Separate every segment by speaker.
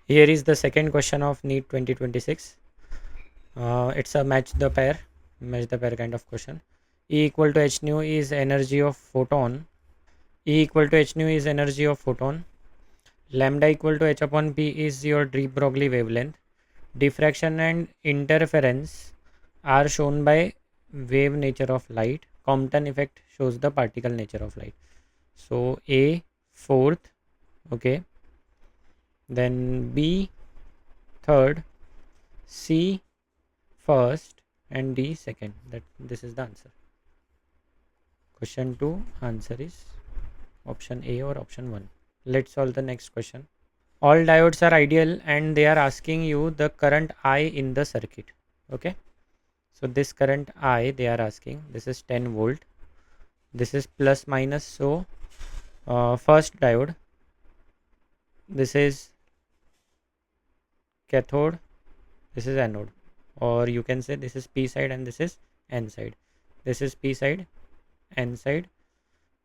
Speaker 1: Here is the second question of NEET 2026. It's a match the pair kind of question. E equal to h nu is energy of photon. E equal to h nu is energy of photon. Lambda equal to h upon p is your de Broglie wavelength. Diffraction and interference are shown by wave nature of light. Compton effect shows the particle nature of light. So A fourth, okay, then B third, C first, and D second. That this is the answer. Question 2 answer is option A or option 1. Let's solve the next question. All diodes are ideal and they are asking you the current I in the circuit. Okay, so this current I they are asking, this is 10 volt, this is plus minus. So first diode, this is cathode, this is anode, or you can say this is P side and this is N side. This is P side, N side,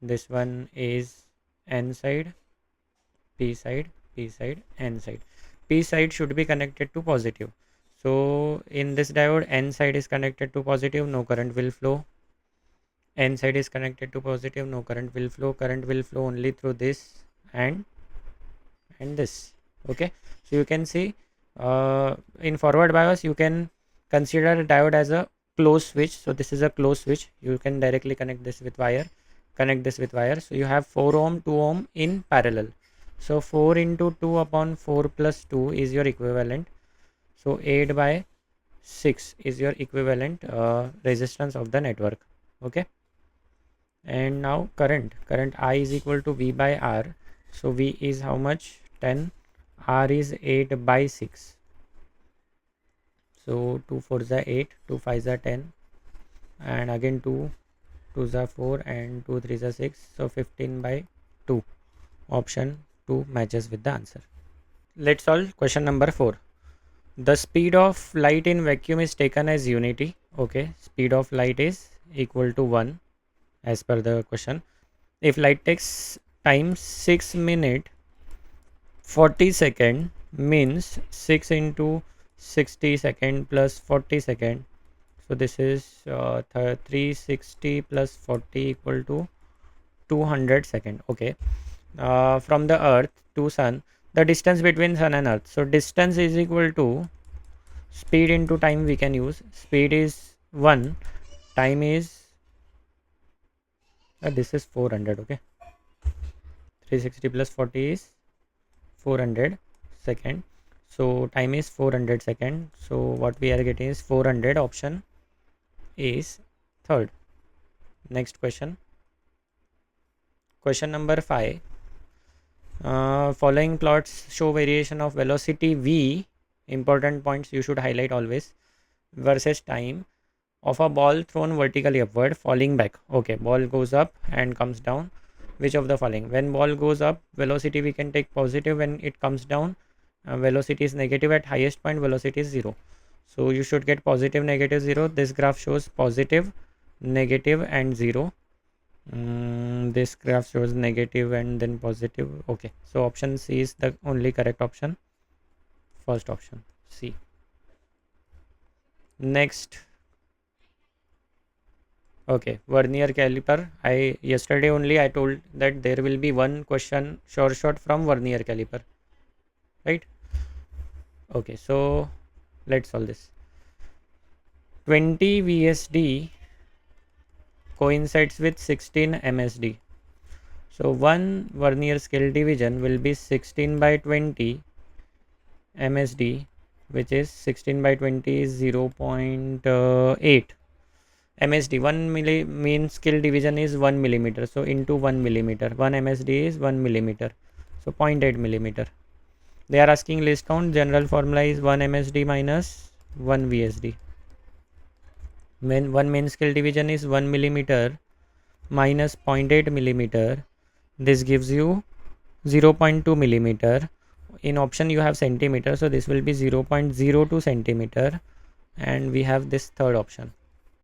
Speaker 1: this one is N side, P side, P side, N side. P side should be connected to positive. So in this diode, N side is connected to positive, no current will flow. N side is connected to positive, no current will flow. Current will flow only through this and this. Okay, so you can see in forward bias you can consider diode as a closed switch. So this is a closed switch. You can directly connect this with wire. So you have 4 ohm, 2 ohm in parallel. So 4 into 2 upon 4 plus 2 is your equivalent. So 8 by 6 is your equivalent resistance of the network. Okay, and now current I is equal to V by R. So V is how much? 10. R is 8 by 6. So 2 4s are 8, 2 5s are 10, and again 2 2s are 4, and 2 3s are 6. So 15 by 2. Option 2 matches with the answer. Let's solve question number 4. The speed of light in vacuum is taken as unity. Okay, speed of light is equal to 1 as per the question. If light takes time 6 minutes 40 second, means 6 into 60 second plus 40 second. So this is 360 plus 40 equal to 200 second. Okay, from the earth to sun, the distance between sun and earth. So distance is equal to speed into time. We can use speed is 1, time is this is 400. Okay, 360 plus 40 is 400 second. So time is 400 second. So what we are getting is 400. Option is third. Next question. Question number 5. Following plots show variation of velocity v. Important points you should highlight always. Versus time of a ball thrown vertically upward, falling back. Okay, ball goes up and comes down. Which of the following? When ball goes up, velocity we can take positive. When it comes down, velocity is negative. At highest point, velocity is 0. So you should get positive, negative, 0. This graph shows positive, negative, and 0. This graph shows negative and then positive. Okay, so option C is the only correct option. First option, C. Next. Okay, vernier caliper. Yesterday only I told that there will be one question sure shot from vernier caliper, right? Okay, so let's solve this. 20 VSD coincides with 16 MSD. So one vernier scale division will be 16 by 20 MSD, which is 16 by 20 is 0.8 MSD. 1 mean scale division is 1 millimeter. So into 1 millimeter, 1 MSD is 1 millimeter. So 0.8 millimeter. They are asking list count. General formula is 1 MSD minus 1 VSD. When 1 main scale division is 1 millimeter minus 0.8 millimeter, this gives you 0.2 millimeter. In option you have centimeter, so this will be 0.02 centimeter, and we have this third option.